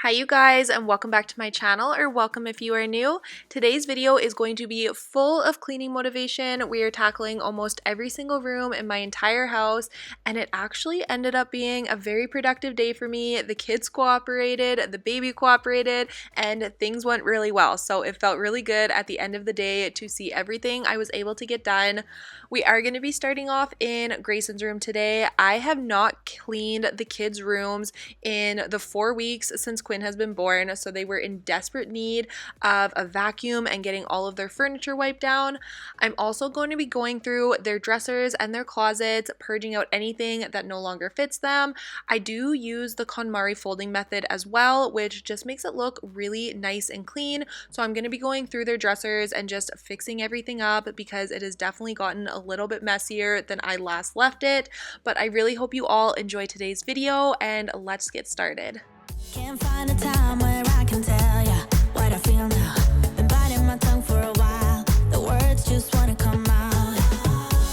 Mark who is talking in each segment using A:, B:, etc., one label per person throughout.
A: Hi you guys, and welcome back to my channel, or welcome if you are new. Today's video is going to be full of cleaning motivation. We are tackling almost every single room in my entire house, and it actually ended up being a very productive day for me. The kids cooperated, the baby cooperated, and things went really well. So it felt really good at the end of the day to see everything I was able to get done. We are going to be starting off in Grayson's room today. I have not cleaned the kids' rooms in the 4 weeks since Quinn has been born, so they were in desperate need of a vacuum and getting all of their furniture wiped down. I'm also going to be going through their dressers and their closets, purging out anything that no longer fits them. I do use the Konmari folding method as well, which just makes it look really nice and clean. So I'm going to be going through their dressers and just fixing everything up because it has definitely gotten a little bit messier than I last left it. But I really hope you all enjoy today's video, and let's get started.
B: Can't find a time where I can tell ya what I feel now. Been biting my tongue for a while. The words just wanna come out.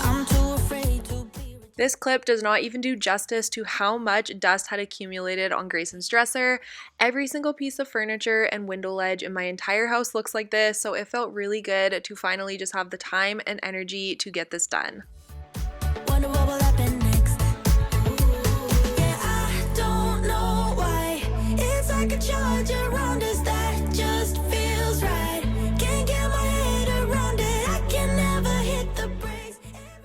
B: I'm too afraid to be.
A: This clip does not even do justice to how much dust had accumulated on Grayson's dresser. Every single piece of furniture and window ledge in my entire house looks like this, so it felt really good to finally just have the time and energy to get this done.
B: Wonder what will happen next. Yeah, I don't know why. It's like a charge around us that just feels right. Can't get my head around it. I can never hit the brakes.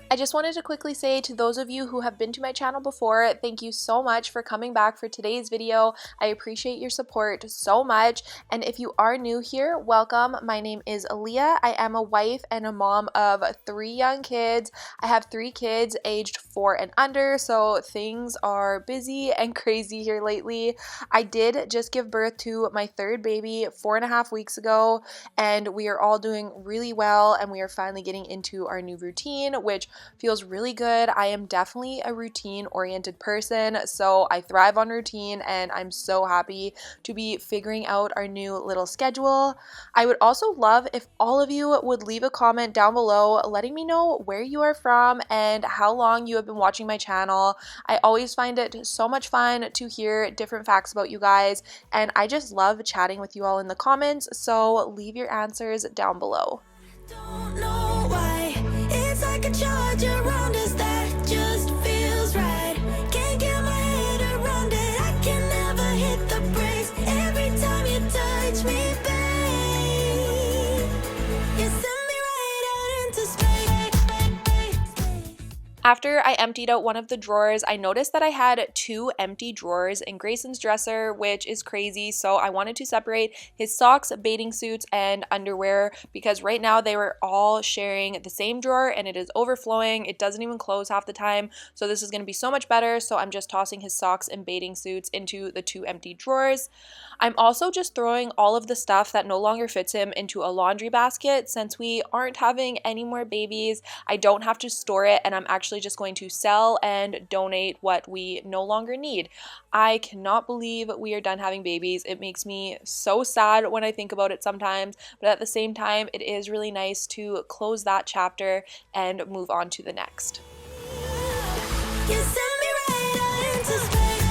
A: I just wanted to quickly say to those of you who have been to my channel before, thank you so much for coming back for today's video. I appreciate your support so much. And if you are new here, welcome. My name is Aleah. I am a wife and a mom of 3 young kids. I have 3 kids aged 4 and under, so things are busy and crazy here lately. I did just give birth to my 3rd baby 4.5 weeks ago, and we are all doing really well, and we are finally getting into our new routine, which feels really good. I am definitely a routine-oriented person, so I thrive on routine, and I'm so happy to be figuring out our new little schedule. I would also love if all of you would leave a comment down below letting me know where you are from and how long you have been watching my channel. I always find it so much fun to hear different facts about you guys, and I just love chatting with you all in the comments, so leave your answers down below.
B: Don't know why. It's like a charge around us that just feels right. Can't get my head around it. I can never hit the brakes. Every time you touch me, babe, you send me right out into space.
A: After I emptied out one of the drawers, I noticed that I had 2 empty drawers in Grayson's dresser, which is crazy. So I wanted to separate his socks, bathing suits, and underwear because right now they were all sharing the same drawer and it is overflowing. It doesn't even close half the time. So this is going to be so much better. So I'm just tossing his socks and bathing suits into the 2 empty drawers. I'm also just throwing all of the stuff that no longer fits him into a laundry basket. Since we aren't having any more babies, I don't have to store it, and I'm actually just going to sell and donate what we no longer need. I cannot believe we are done having babies. It makes me so sad when I think about it sometimes, but at the same time, it is really nice to close that chapter and move on to the next.
B: You send me right out into space.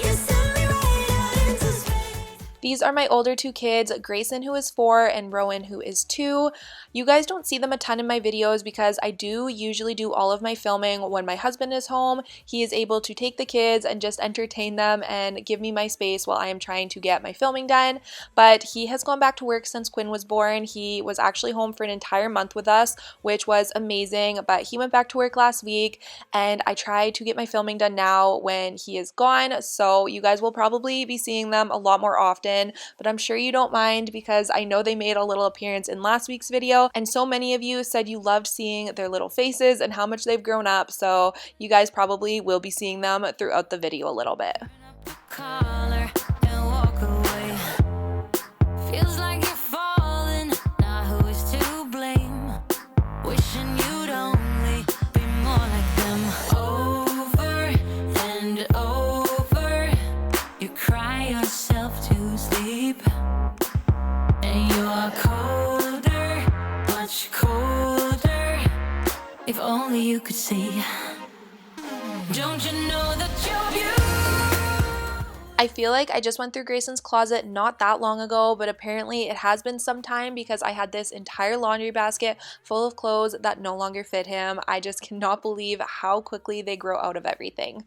B: You send me right out into space.
A: These are my older 2 kids, Grayson, who is 4, and Rowan, who is 2. You guys don't see them a ton in my videos because I do usually do all of my filming when my husband is home. He is able to take the kids and just entertain them and give me my space while I am trying to get my filming done. But he has gone back to work since Quinn was born. He was actually home for an entire month with us, which was amazing. But he went back to work last week, and I tried to get my filming done now when he is gone. So you guys will probably be seeing them a lot more often. But I'm sure you don't mind because I know they made a little appearance in last week's video, and so many of you said you loved seeing their little faces and how much they've grown up, so you guys probably will be seeing them throughout the video a little bit.
B: Collar and walk away. Feels like you're falling. Now who is to blame? Wishing you'd only be more like them. Over and over, you cry yourself to sleep, and you are colder, much colder. If only you could see. Don't you know that you're beautiful?
A: I feel like I just went through Grayson's closet not that long ago, but apparently it has been some time because I had this entire laundry basket full of clothes that no longer fit him. I just cannot believe how quickly they grow out of everything.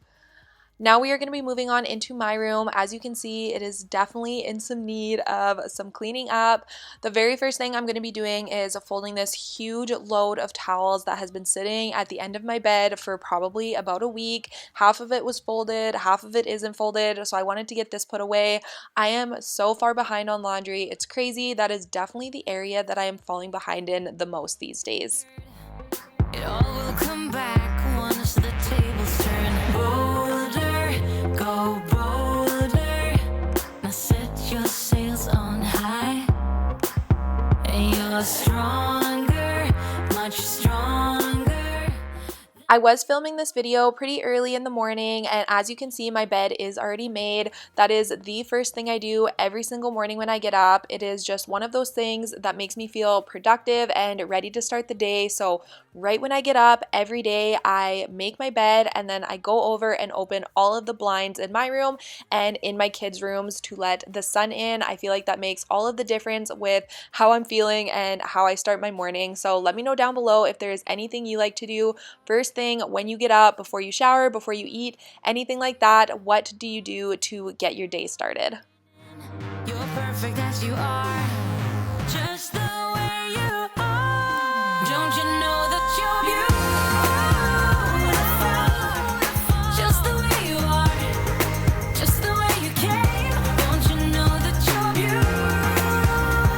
A: Now we are going to be moving on into my room. As you can see, it is definitely in some need of some cleaning up. The very first thing I'm going to be doing is folding this huge load of towels that has been sitting at the end of my bed for probably about a week. Half of it was folded, half of it isn't folded, so I wanted to get this put away. I am so far behind on laundry. It's crazy. That is definitely the area that I am falling behind in the most these days.
B: It all will come back once the tables turn. Bolder, go bolder. Now set your sails on high. And you're stronger, much stronger.
A: I was filming this video pretty early in the morning, and as you can see, my bed is already made. That is the first thing I do every single morning when I get up. It is just one of those things that makes me feel productive and ready to start the day. So right when I get up every day, I make my bed and then I go over and open all of the blinds in my room and in my kids' rooms to let the sun in. I feel like that makes all of the difference with how I'm feeling and how I start my morning. So let me know down below if there is anything you like to do first thing when you get up, before you shower, before you eat, anything like that. What do you do to get your day started?
B: You're perfect as you are, just the way you are. Don't you know that you're beautiful? Just the way you are, just the way you came. Don't you know that you're beautiful?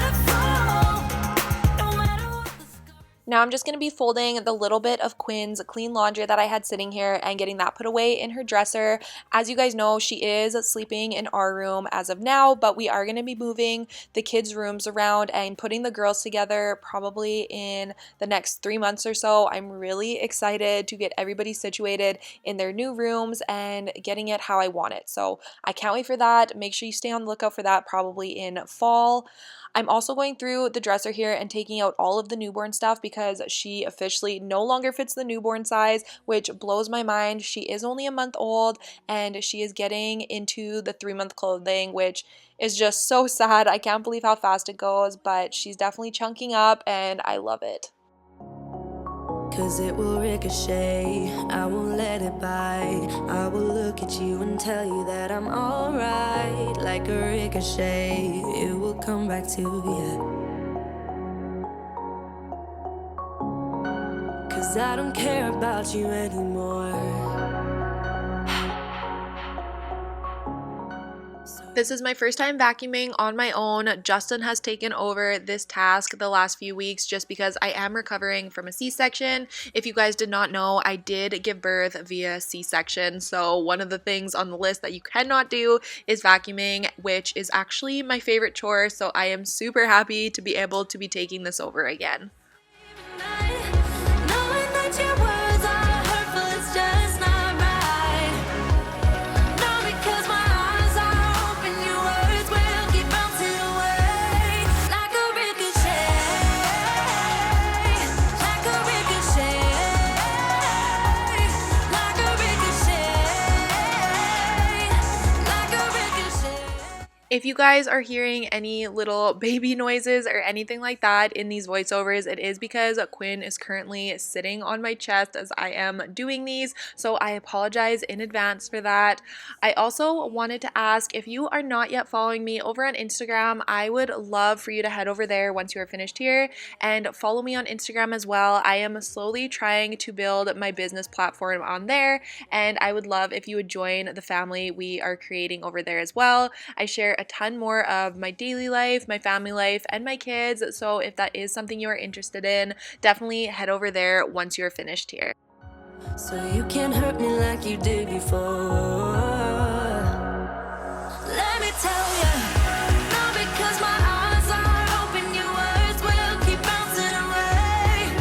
B: No matter what the scar.
A: Now I'm just going to be folding the little bit of Quinn's clean laundry that I had sitting here and getting that put away in her dresser. As you guys know, she is sleeping in our room as of now, but we are going to be moving the kids' rooms around and putting the girls together probably in the next 3 months or so. I'm really excited to get everybody situated in their new rooms and getting it how I want it. So I can't wait for that. Make sure you stay on the lookout for that probably in fall. I'm also going through the dresser here and taking out all of the newborn stuff because she officially no longer fits the newborn size, which blows my mind. She is only a month old and she is getting into the 3-month clothing, which is just so sad. I can't believe how fast it goes, but she's definitely chunking up and I love it.
B: 'Cause it will ricochet, I won't let it bite. I will look at you and tell you that I'm alright. Like a ricochet, it will come back to you. 'Cause I don't care about you anymore.
A: This is my first time vacuuming on my own. Justin has taken over this task the last few weeks just because I am recovering from a C-section. If you guys did not know, I did give birth via C-section. So one of the things on the list that you cannot do is vacuuming, which is actually my favorite chore. So I am super happy to be able to be taking this over again.
B: Knowing that your words are hurtful, it's just not right. No, because my eyes are open, your words will keep bouncing away. Like a ricochet, like a ricochet, like a ricochet, like a ricochet.
A: If you guys are hearing any little baby noises or anything like that in these voiceovers, it is because Quinn is currently sitting on my chest as I am doing these, so I apologize in advance for that. I also wanted to ask, if you are not yet following me over on Instagram, I would love for you to head over there once you are finished here and follow me on Instagram as well. I am slowly trying to build my business platform on there, and I would love if you would join the family we are creating over there as well. I share a ton more of my daily life, my family life, and my kids. So if that is something you are interested in, definitely head over there once you're finished here.
B: So you can't hurt me like you did before. Let me tell you, no, because my eyes are open, your words will keep bouncing away.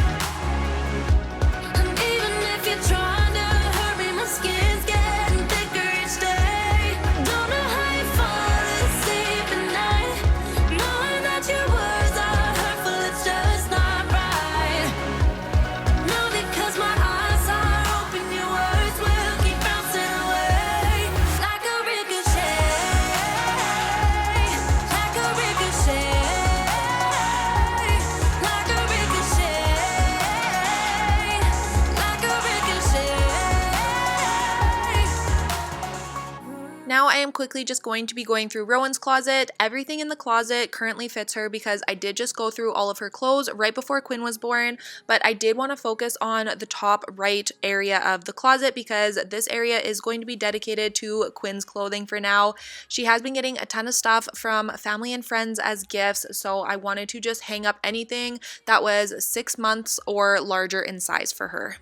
B: And even if you're trying to hurt me, my skin's getting thicker each day. Don't know how you fall asleep at night, knowing that your words are hurtful, it's just not right. No, because my eyes are open, your words will keep
A: quickly just going to be going through Rowan's closet. Everything in the closet currently fits her because I did just go through all of her clothes right before Quinn was born, but I did want to focus on the top right area of the closet because this area is going to be dedicated to Quinn's clothing for now. She has been getting a ton of stuff from family and friends as gifts, so I wanted to just hang up anything that was 6 months or larger in size for her.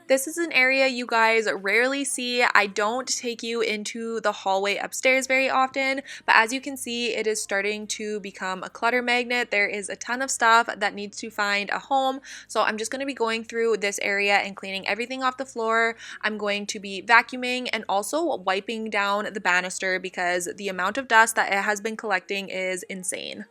A: This is an area you guys rarely see. I don't take you into the hallway upstairs very often, but as you can see, it is starting to become a clutter magnet. There is a ton of stuff that needs to find a home, so I'm just going to be going through this area and cleaning everything off the floor. I'm going to be vacuuming and also wiping down the banister because the amount of dust that it has been collecting is insane.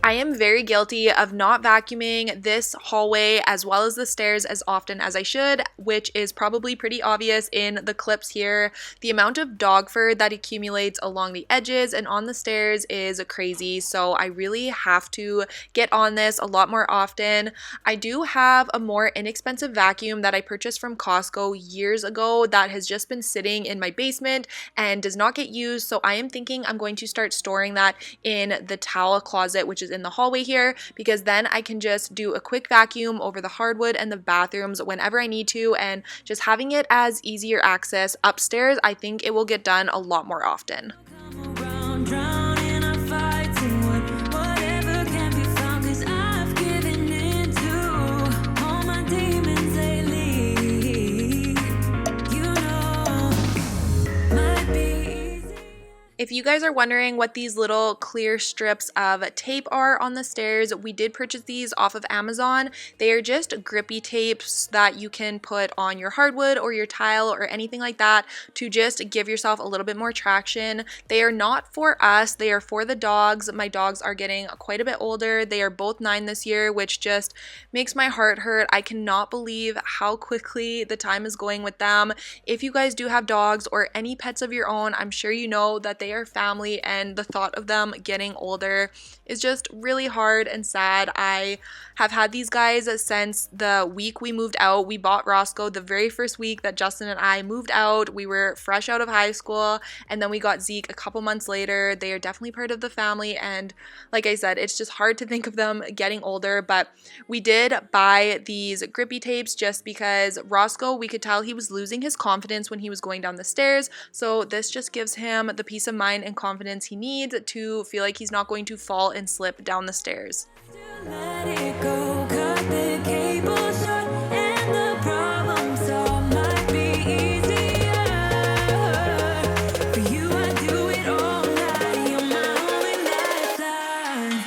A: I am very guilty of not vacuuming this hallway as well as the stairs as often as I should, which is probably pretty obvious in the clips here. The amount of dog fur that accumulates along the edges and on the stairs is crazy, so I really have to get on this a lot more often. I do have a more inexpensive vacuum that I purchased from Costco years ago that has just been sitting in my basement and does not get used, so I am thinking I'm going to start storing that in the towel closet, which is in the hallway here, because then I can just do a quick vacuum over the hardwood and the bathrooms whenever I need to, and just having it as easier access upstairs, I think it will get done a lot more often. If you guys are wondering what these little clear strips of tape are on the stairs, we did purchase these off of Amazon. They are just grippy tapes that you can put on your hardwood or your tile or anything like that to just give yourself a little bit more traction. They are not for us, they are for the dogs. My dogs are getting quite a bit older. They are both 9 this year, which just makes my heart hurt. I cannot believe how quickly the time is going with them. If you guys do have dogs or any pets of your own, I'm sure you know that they are family, and the thought of them getting older is just really hard and sad. I have had these guys since the week we moved out. We bought Roscoe the very first week that Justin and I moved out. We were fresh out of high school, and then we got Zeke a couple months later. They are definitely part of the family, and like I said, it's just hard to think of them getting older, but we did buy these grippy tapes just because Roscoe, we could tell he was losing his confidence when he was going down the stairs, so this just gives him the peace of mind and confidence he needs to feel like he's not going to fall and slip down the stairs. Let it go, cut the cable short, and the problem solved might be easier. For you, I do it all night. You're my only lifeline.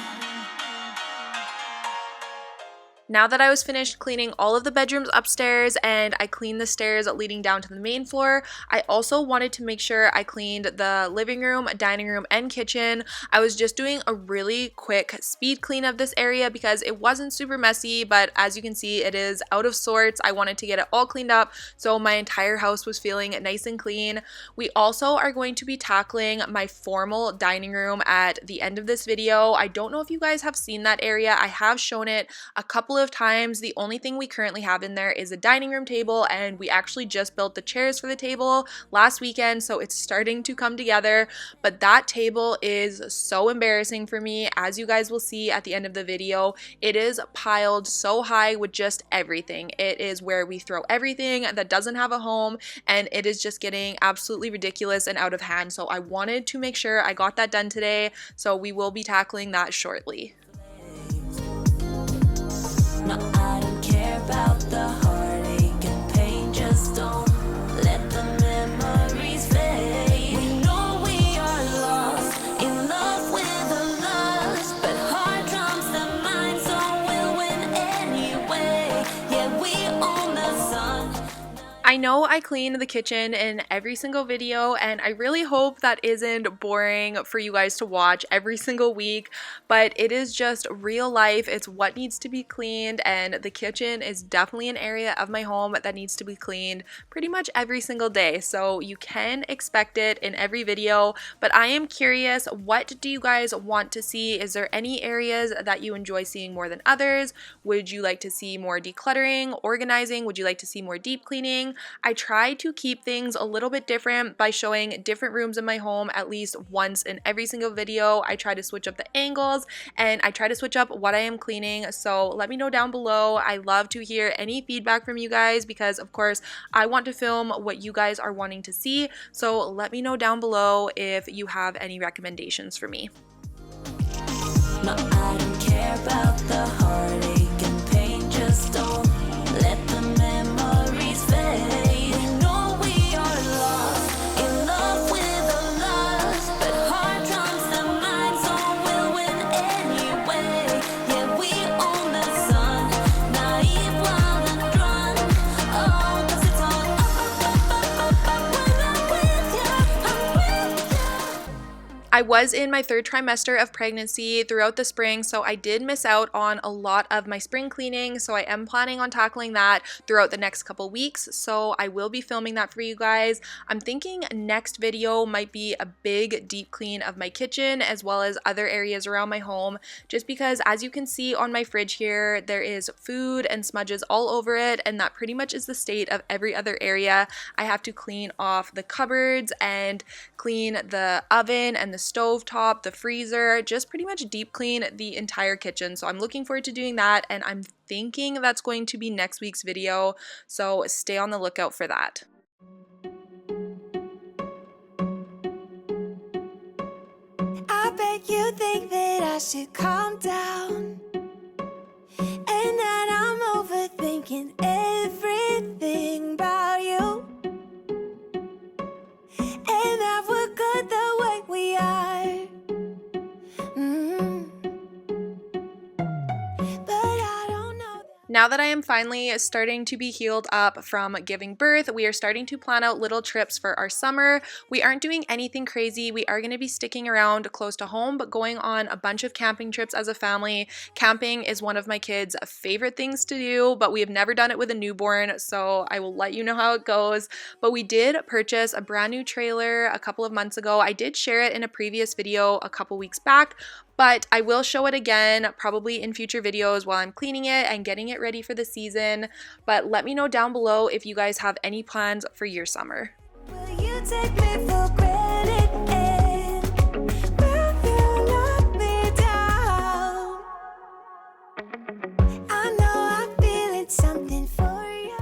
A: Now that I was finished cleaning all of the bedrooms upstairs and I cleaned the stairs leading down to the main floor, I also wanted to make sure I cleaned the living room, dining room, and kitchen. I was just doing a really quick speed clean of this area because it wasn't super messy, but as you can see, it is out of sorts. I wanted to get it all cleaned up so my entire house was feeling nice and clean. We also are going to be tackling my formal dining room at the end of this video. I don't know if you guys have seen that area. I have shown it a couple of of times. The only thing we currently have in there is a dining room table, and we actually just built the chairs for the table last weekend, so it's starting to come together. But that table is so embarrassing for me. As you guys will see at the end of the video, it is piled so high with just everything. It is where we throw everything that doesn't have a home, and it is just getting absolutely ridiculous and out of hand. So I wanted to make sure I got that done today, so we will be tackling that shortly.
B: No, I don't care about the heartache and pain, just don't let the memories fade. We know we are lost, in love with the lust, but heart trumps the mind, so we'll win anyway. Yeah, we own the sun.
A: I know I clean the kitchen in every single video, and I really hope that isn't boring for you guys to watch every single week, but it is just real life. It's what needs to be cleaned, and the kitchen is definitely an area of my home that needs to be cleaned pretty much every single day, so you can expect it in every video. But I am curious, what do you guys want to see? Is there any areas that you enjoy seeing more than others? Would you like to see more decluttering, organizing? Would you like to see more deep cleaning? I try to keep things a little bit different by showing different rooms in my home at least once in every single video. I try to switch up the angles, and I try to switch up what I am cleaning. So let me know down below. I love to hear any feedback from you guys because, of course, I want to film what you guys are wanting to see. So let me know down below if you have any recommendations for me.
B: No, I don't care about the heartache and pain, just don't let the memories fade. We know we are lost, in love with the lust, but heart trumps the mind, so we'll win anyway. Yeah, we own the sun, naive, wild and drunk. Oh, 'cause it's all up, when I'm with you, I'm with you.
A: I was in my third trimester of pregnancy throughout the spring, so I did miss out on a lot of my spring cleaning, so I am planning on tackling that throughout the next couple weeks, so I will be filming that for you guys. I'm thinking next video might be a big deep clean of my kitchen as well as other areas around my home, just because as you can see on my fridge here, there is food and smudges all over it, and that pretty much is the state of every other area. I have to clean off the cupboards and clean the oven and the stove top, the freezer, just pretty much deep clean the entire kitchen. So I'm looking forward to doing that, and I'm thinking that's going to be next week's video, so stay on the lookout for that.
B: I bet you think that I should calm down, and that I'm overthinking everything about you, and that we're good the way we are. But I don't know.
A: Now that I am finally starting to be healed up from giving birth, we are starting to plan out little trips for our summer. We aren't doing anything crazy. We are going to be sticking around close to home, but going on a bunch of camping trips as a family. Camping is one of my kids' favorite things to do, but we have never done it with a newborn, so I will let you know how it goes. But we did purchase a brand new trailer a couple of months ago. I did share it in a previous video a couple weeks back, but I will show it again probably in future videos while I'm cleaning it and getting it ready for the season. But let me know down below if you guys have any plans for your summer.
B: Will you take me for granted, and will you knock me down? I know I'm feeling something for you.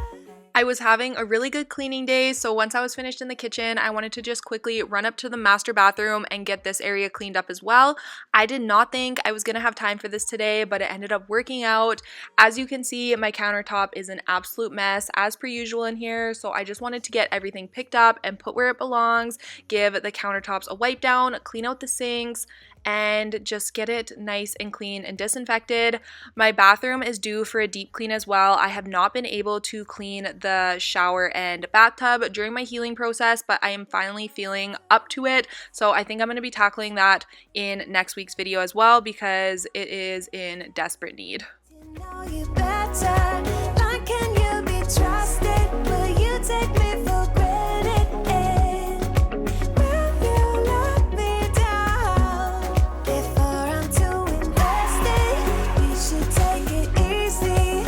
A: I was having a really good cleaning day, so once I was finished in the kitchen, I wanted to just quickly run up to the master bathroom and get this area cleaned up as well. I did not think I was going to have time for this today, but it ended up working out. As you can see, my countertop is an absolute mess as per usual in here, so I just wanted to get everything picked up and put where it belongs, give the countertops a wipe down, clean out the sinks, and just get it nice and clean and disinfected. My bathroom is due for a deep clean as well. I have not been able to clean the shower and bathtub during my healing process, but I am finally feeling up to it. So I think I'm going to be tackling that in next week's video as well because it is in desperate need.
B: You know you better. Like, can you be trusted? Will you take me for granted? And will you knock me down? Before I'm too invested, we should take it easy.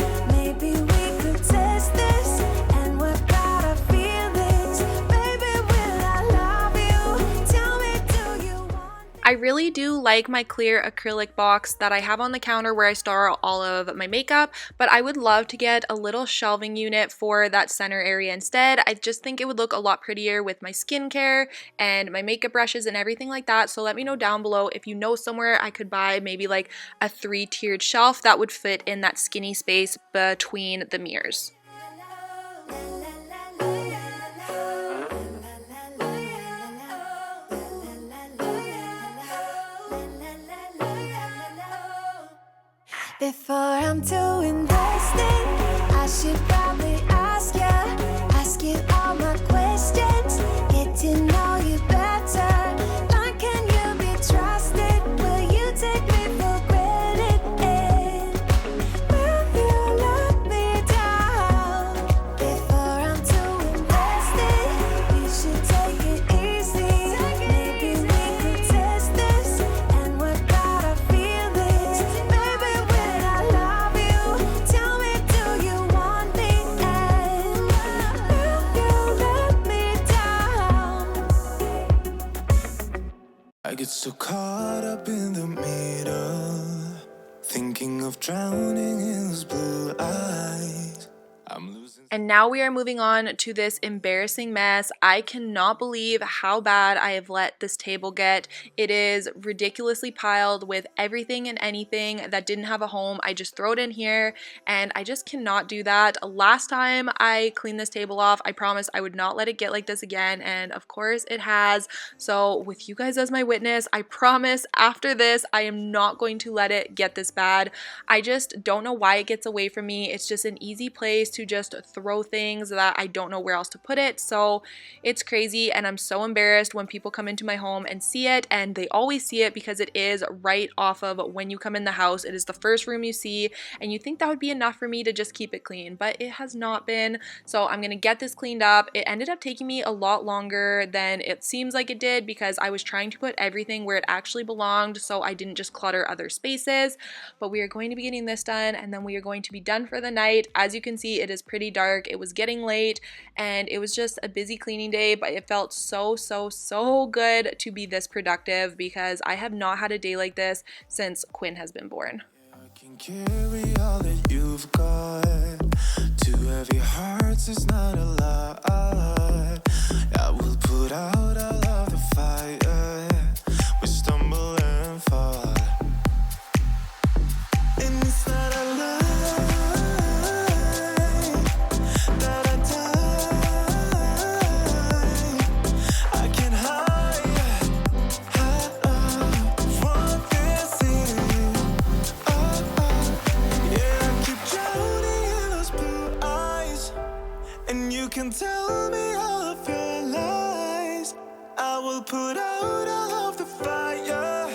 A: I really do like my clear acrylic box that I have on the counter where I store all of my makeup, but I would love to get a little shelving unit for that center area instead. I just think it would look a lot prettier with my skincare and my makeup brushes and everything like that. So let me know down below if you know somewhere I could buy maybe like a 3-tiered shelf that would fit in that skinny space between the mirrors.
B: Before I'm too invested, I should probably ask you all my questions, get to know you better. Like, can you be trusted? Will you take me for granted? Will you let me down? Before I'm too invested, you should take it easy. Maybe we could test this and work out our feelings. Maybe when I love you, tell me, do you want me? And will you let me down?
C: I get so caught up in the middle, thinking of drowning in those blue eyes. I'm losing.
A: And now we are moving on to this embarrassing mess. I cannot believe how bad I have let this table get. It is ridiculously piled with everything and anything that didn't have a home. I just throw it in here and I just cannot do that. Last time I cleaned this table off, I promised I would not let it get like this again, and of course it has. So with you guys as my witness, I promise after this I am not going to let it get this bad. I just don't know why it gets away from me. It's just an easy place to just throw things that I don't know where else to put it. So it's crazy, and I'm so embarrassed when people come into my home and see it, and they always see it because it is right off of when you come in the house. It is the first room you see, and you think that would be enough for me to just keep it clean, but it has not been. So I'm gonna get this cleaned up. It ended up taking me a lot longer than it seems like it did because I was trying to put everything where it actually belonged, so I didn't just clutter other spaces. But we are going to be getting this done, and then we are going to be done for the night. As you can see, it is pretty dark. It was getting late, and it was just a busy cleaning day, but it felt so good to be this productive because I have not had a day like this since Quinn has been born.
C: I can carry all that you've got. 2 heavy hearts is not a lot. I will put out all of the fire. We stumble and fall, and it's not a lie that I die. I can hide what this is. Yeah, I keep drowning in those blue eyes, and you can tell me all of your lies. I will put out all of the fire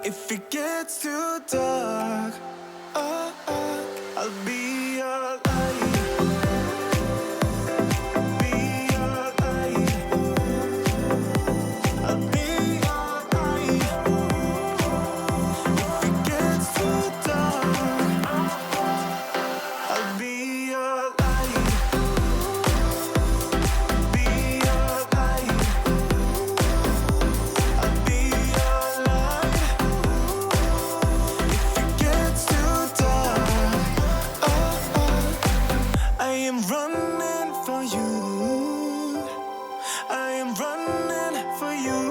C: if it gets too dark. I'll be your light. Be your light. I'll be your light. If it gets too dark, I'll be your light. Be your light. I'll be your light. If it gets too dark, I am running for you. I am running for you.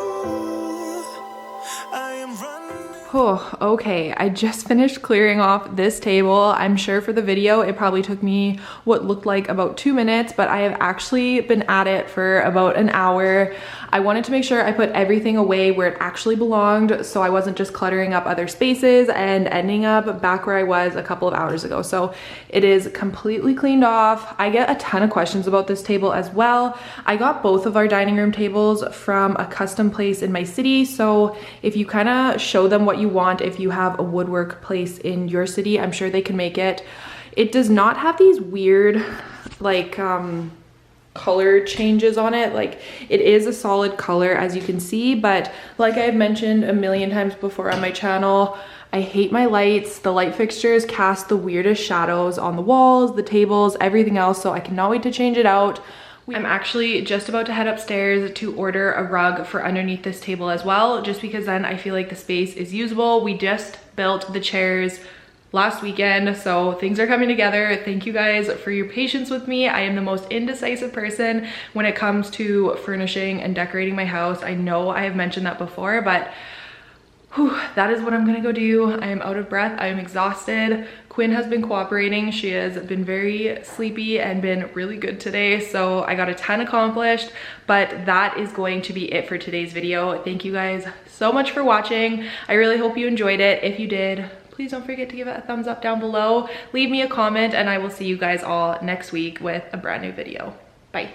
C: I am running.
A: Oh, okay, I just finished clearing off this table. I'm sure for the video it probably took me what looked like about 2 minutes, but I have actually been at it for about an hour. I wanted to make sure I put everything away where it actually belonged, so I wasn't just cluttering up other spaces and ending up back where I was a couple of hours ago. So it is completely cleaned off. I get a ton of questions about this table as well. I got both of our dining room tables from a custom place in my city, so if you kind of show them what you want, if you have a woodwork place in your city, I'm sure they can make it. It does not have these weird like color changes on it. Like, it is a solid color as you can see, but like I've mentioned a million times before on my channel, I hate my lights. The light fixtures cast the weirdest shadows on the walls, the tables, everything else, so I cannot wait to change it out. I'm actually just about to head upstairs to order a rug for underneath this table as well, just because then I feel like the space is usable. We just built the chairs last weekend, so things are coming together. Thank you guys for your patience with me. I am the most indecisive person when it comes to furnishing and decorating my house. I know I have mentioned that before, but that is what I'm gonna go do. I am out of breath. I am exhausted. Quinn has been cooperating. She has been very sleepy and been really good today. So I got a ton accomplished, but that is going to be it for today's video. Thank you guys so much for watching. I really hope you enjoyed it. If you did, please don't forget to give it a thumbs up down below. Leave me a comment and I will see you guys all next week with a brand new video. Bye.